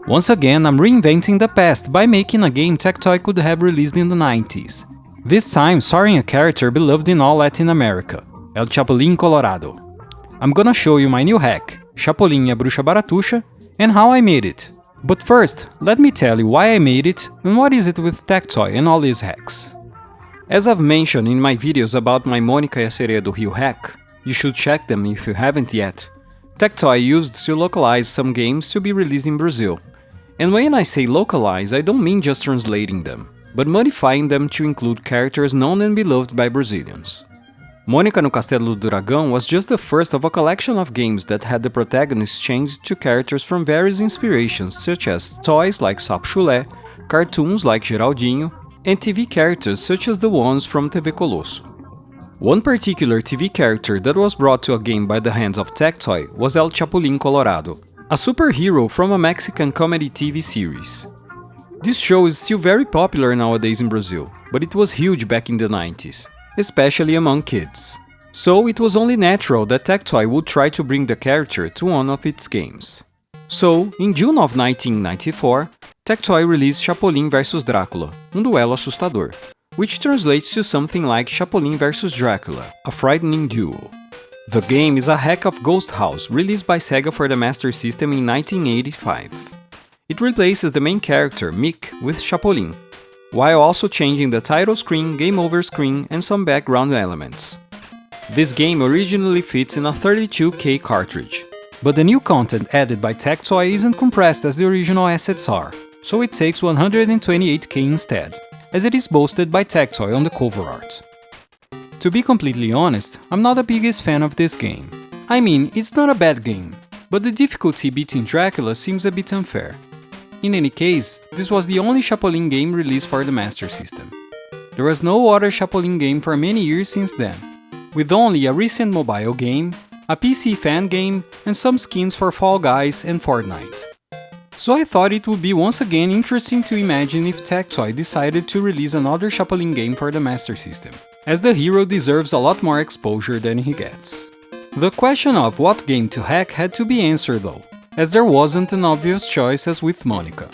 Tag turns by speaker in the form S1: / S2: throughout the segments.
S1: Once again, I'm reinventing the past by making a game Tectoy could have released in the 90s. This time starring a character beloved in all Latin America, El Chapulín Colorado. I'm gonna show you my new hack, Chapulín e Bruxa Baratuxa, and how I made it. But first, let me tell you why I made it and what is it with Tectoy and all these hacks. As I've mentioned in my videos about my Mônica e a Sereia do Rio hack, you should check them if you haven't yet. Tectoy used to localize some games to be released in Brazil. And when I say localize, I don't mean just translating them, but modifying them to include characters known and beloved by Brazilians. Mônica no Castelo do Dragão was just the first of a collection of games that had the protagonists changed to characters from various inspirations such as toys like Sapo Chulé, cartoons like Geraldinho, and TV characters such as the ones from TV Colosso. One particular TV character that was brought to a game by the hands of Tectoy was El Chapulín Colorado, a superhero from a Mexican comedy TV series. This show is still very popular nowadays in Brazil, but it was huge back in the 90s, especially among kids. So it was only natural that Tectoy would try to bring the character to one of its games. So, in June of 1994, Tectoy released Chapulín vs Dracula, duelo assustador, which translates to something like Chapulín vs Dracula, a frightening duel. The game is a hack of Ghost House released by Sega for the Master System in 1985. It replaces the main character, Mick, with Chapulín, while also changing the title screen, game over screen, and some background elements. This game originally fits in a 32K cartridge, but the new content added by Tectoy isn't compressed as the original assets are, so it takes 128K instead, as it is boasted by Tectoy on the cover art. To be completely honest, I'm not the biggest fan of this game. I mean, it's not a bad game, but the difficulty beating Dracula seems a bit unfair. In any case, this was the only Chapulín game released for the Master System. There was no other Chapulín game for many years since then, with only a recent mobile game, a PC fan game, and some skins for Fall Guys and Fortnite. So I thought it would be once again interesting to imagine if Tectoy decided to release another Chapulín game for the Master System, as the hero deserves a lot more exposure than he gets. The question of what game to hack had to be answered though, as there wasn't an obvious choice as with Mônica.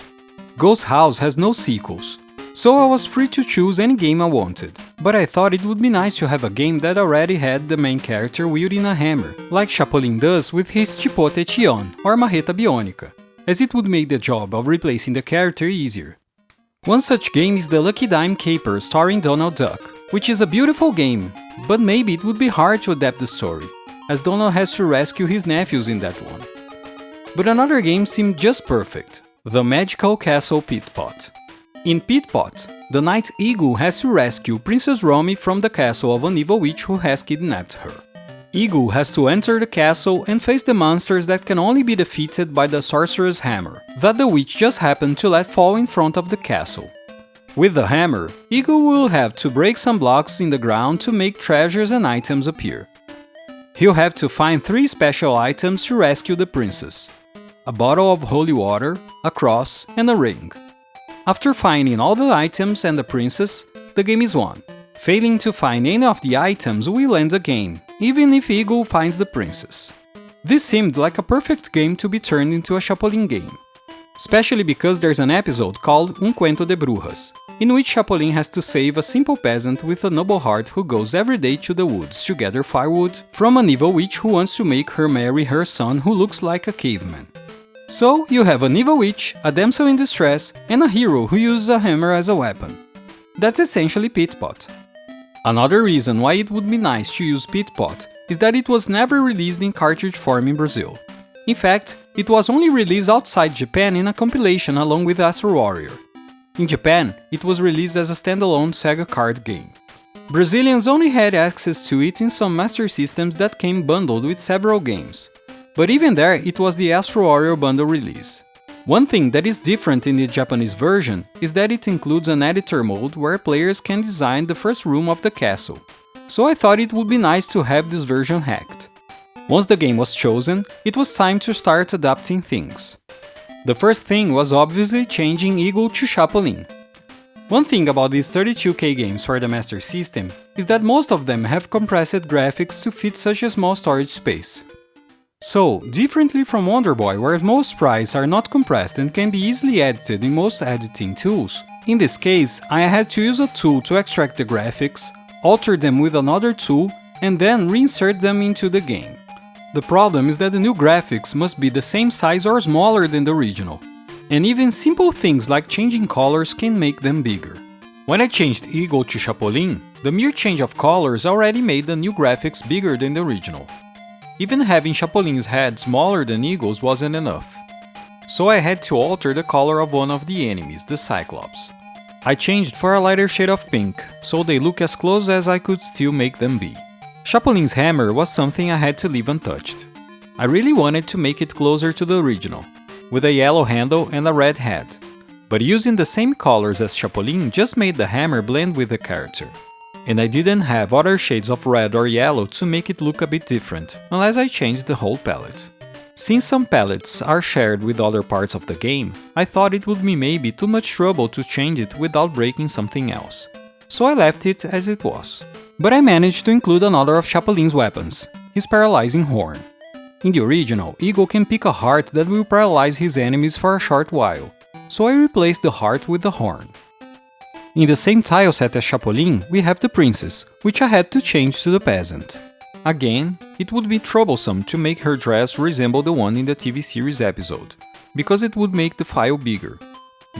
S1: Ghost House has no sequels, so I was free to choose any game I wanted, but I thought it would be nice to have a game that already had the main character wielding a hammer, like Chapulín does with his Chipote Tion or Marreta Biônica, as it would make the job of replacing the character easier. One such game is the Lucky Dime Caper starring Donald Duck, which is a beautiful game, but maybe it would be hard to adapt the story, as Donald has to rescue his nephews in that one. But another game seemed just perfect, the Magical Castle Pitpot. In Pitpot, the knight Eagle has to rescue Princess Romy from the castle of an evil witch who has kidnapped her. Eagle has to enter the castle and face the monsters that can only be defeated by the sorcerer's hammer, that the witch just happened to let fall in front of the castle. With the hammer, Eagle will have to break some blocks in the ground to make treasures and items appear. He'll have to find 3 special items to rescue the princess: a bottle of holy water, a cross, and a ring. After finding all the items and the princess, the game is won. Failing to find any of the items will end the game, even if Eagle finds the princess. This seemed like a perfect game to be turned into a Chapulín game, especially because there's an episode called Cuento de Brujas, in which Chapulín has to save a simple peasant with a noble heart who goes every day to the woods to gather firewood from an evil witch who wants to make her marry her son who looks like a caveman. So you have an evil witch, a damsel in distress, and a hero who uses a hammer as a weapon. That's essentially Pitpot. Another reason why it would be nice to use Pitpot is that it was never released in cartridge form in Brazil. In fact, it was only released outside Japan in a compilation along with Astro Warrior. In Japan, it was released as a standalone Sega card game. Brazilians only had access to it in some Master Systems that came bundled with several games, but even there it was the Astro Warrior bundle release. One thing that is different in the Japanese version is that it includes an editor mode where players can design the first room of the castle, so I thought it would be nice to have this version hacked. Once the game was chosen, it was time to start adapting things. The first thing was obviously changing Eagle to Chapulín. One thing about these 32K games for the Master System is that most of them have compressed graphics to fit such a small storage space. So, differently from Wonder Boy, where most sprites are not compressed and can be easily edited in most editing tools, in this case, I had to use a tool to extract the graphics, alter them with another tool, and then reinsert them into the game. The problem is that the new graphics must be the same size or smaller than the original, and even simple things like changing colors can make them bigger. When I changed Eagle to Chapulín, the mere change of colors already made the new graphics bigger than the original. Even having Chapulín's head smaller than Eagle's wasn't enough. So I had to alter the color of one of the enemies, the Cyclops. I changed for a lighter shade of pink, so they look as close as I could still make them be. Chapulín's hammer was something I had to leave untouched. I really wanted to make it closer to the original, with a yellow handle and a red head, but using the same colors as Chapulín just made the hammer blend with the character. And I didn't have other shades of red or yellow to make it look a bit different, unless I changed the whole palette. Since some palettes are shared with other parts of the game, I thought it would be maybe too much trouble to change it without breaking something else. So I left it as it was. But I managed to include another of Chapulín's weapons, his paralyzing horn. In the original, Eagle can pick a heart that will paralyze his enemies for a short while, so I replaced the heart with the horn. In the same tile set as Chapulín, we have the princess, which I had to change to the peasant. Again, it would be troublesome to make her dress resemble the one in the TV series episode, because it would make the file bigger.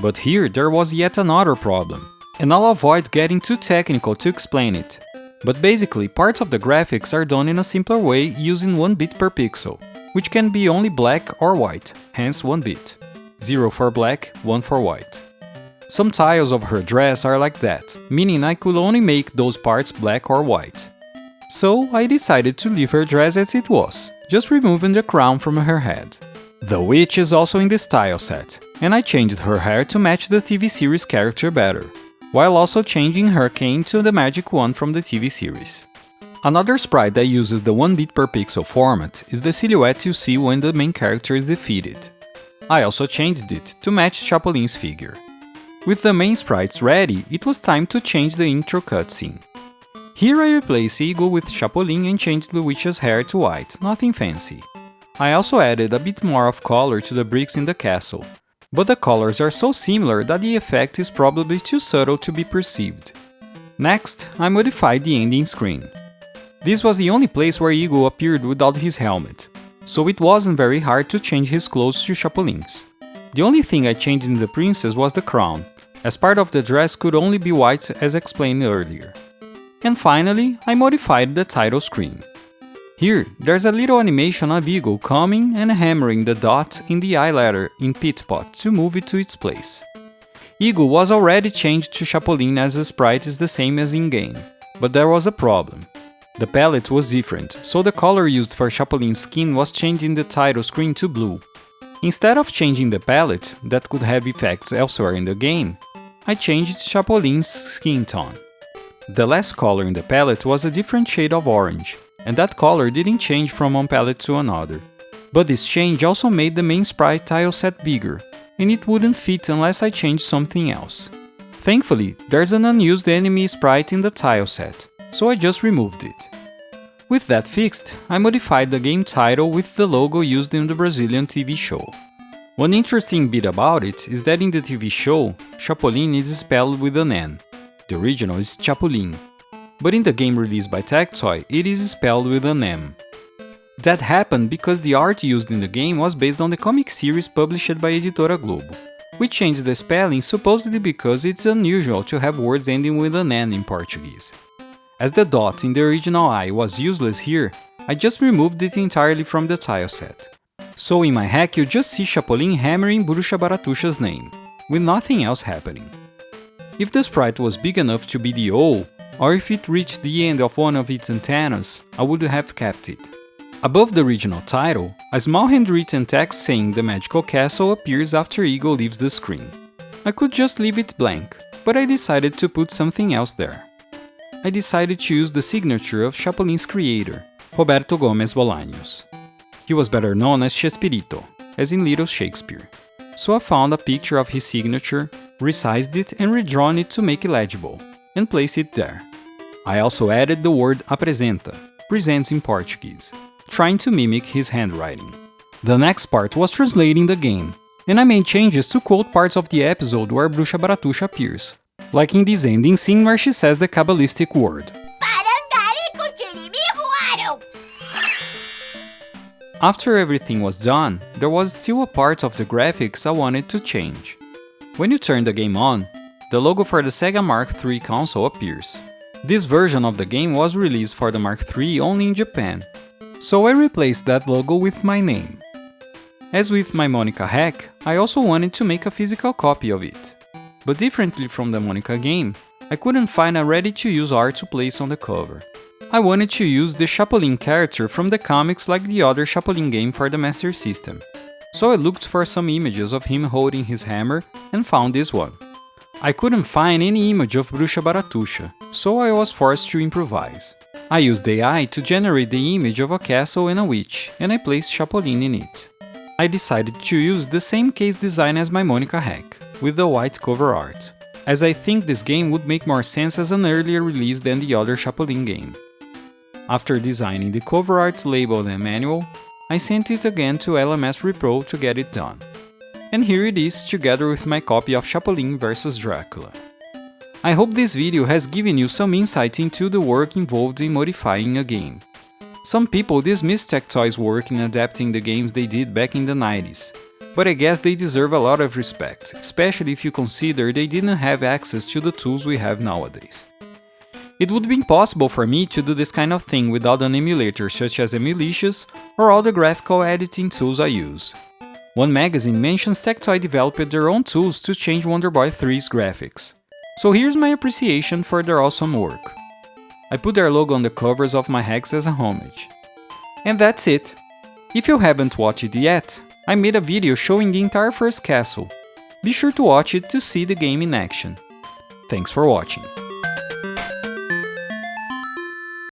S1: But here there was yet another problem, and I'll avoid getting too technical to explain it. But basically, parts of the graphics are done in a simpler way using 1 bit per pixel, which can be only black or white, hence 1 bit. 0 for black, 1 for white. Some tiles of her dress are like that, meaning I could only make those parts black or white. So I decided to leave her dress as it was, just removing the crown from her head. The witch is also in this tile set, and I changed her hair to match the TV series character better, while also changing her cane to the magic one from the TV series. Another sprite that uses the 1 bit per pixel format is the silhouette you see when the main character is defeated. I also changed it to match Chapulín's figure. With the main sprites ready, it was time to change the intro cutscene. Here I replaced Eagle with Chapulín and changed the witch's hair to white, nothing fancy. I also added a bit more of color to the bricks in the castle, but the colors are so similar that the effect is probably too subtle to be perceived. Next, I modified the ending screen. This was the only place where Eagle appeared without his helmet, so it wasn't very hard to change his clothes to Chapulín's. The only thing I changed in the princess was the crown, as part of the dress could only be white as explained earlier. And finally, I modified the title screen. Here, there's a little animation of Eagle coming and hammering the dot in the eye letter in pitpot to move it to its place. Eagle was already changed to Chapulín as the sprite is the same as in-game, but there was a problem. The palette was different, so the color used for Chapulín's skin was changed in the title screen to blue. Instead of changing the palette, that could have effects elsewhere in the game, I changed Chapulín's skin tone. The last color in the palette was a different shade of orange, and that color didn't change from one palette to another. But this change also made the main sprite tile set bigger, and it wouldn't fit unless I changed something else. Thankfully, there's an unused enemy sprite in the tile set, so I just removed it. With that fixed, I modified the game title with the logo used in the Brazilian TV show. One interesting bit about it is that in the TV show, Chapulín is spelled with an N. The original is Chapulín, but in the game released by Tectoy, it is spelled with an M. That happened because the art used in the game was based on the comic series published by Editora Globo. We changed the spelling supposedly because it's unusual to have words ending with an N in Portuguese. As the dot in the original I was useless here, I just removed it entirely from the tile set. So in my hack you just see Chapulín hammering Bruxa Baratuxa's name, with nothing else happening. If the sprite was big enough to be the O, or if it reached the end of one of its antennas, I would have kept it. Above the original title, a small handwritten text saying the magical castle appears after Eagle leaves the screen. I could just leave it blank, but I decided to put something else there. I decided to use the signature of Chapulín's creator, Roberto Gomes Bolaños. He was better known as Chespirito, as in Little Shakespeare. So I found a picture of his signature, resized it and redrawn it to make it legible, and placed it there. I also added the word apresenta, presents in Portuguese, trying to mimic his handwriting. The next part was translating the game, and I made changes to quote parts of the episode where Bruxa Baratuxa appears, like in this ending scene where she says the Kabbalistic word. After everything was done, there was still a part of the graphics I wanted to change. When you turn the game on, the logo for the Sega Mark III console appears. This version of the game was released for the Mark III only in Japan, so I replaced that logo with my name. As with my Monica hack, I also wanted to make a physical copy of it. But differently from the Monica game, I couldn't find a ready-to-use art to place on the cover. I wanted to use the Chapulín character from the comics like the other Chapulín game for the Master System, so I looked for some images of him holding his hammer and found this one. I couldn't find any image of Bruxa Baratuxa, so I was forced to improvise. I used AI to generate the image of a castle and a witch, and I placed Chapulín in it. I decided to use the same case design as my Monica hack, with the white cover art, as I think this game would make more sense as an earlier release than the other Chapulín game. After designing the cover art label and manual, I sent it again to LMS Repro to get it done. And here it is, together with my copy of Chapulín vs Dracula. I hope this video has given you some insight into the work involved in modifying a game. Some people dismiss Tectoy's work in adapting the games they did back in the 90s, but I guess they deserve a lot of respect, especially if you consider they didn't have access to the tools we have nowadays. It would be impossible for me to do this kind of thing without an emulator such as Emulicious or all the graphical editing tools I use. One magazine mentions Tectoy developed their own tools to change Wonder Boy 3's graphics. So here's my appreciation for their awesome work. I put their logo on the covers of my hacks as a homage. And that's it. If you haven't watched it yet, I made a video showing the entire first castle. Be sure to watch it to see the game in action. Thanks for watching.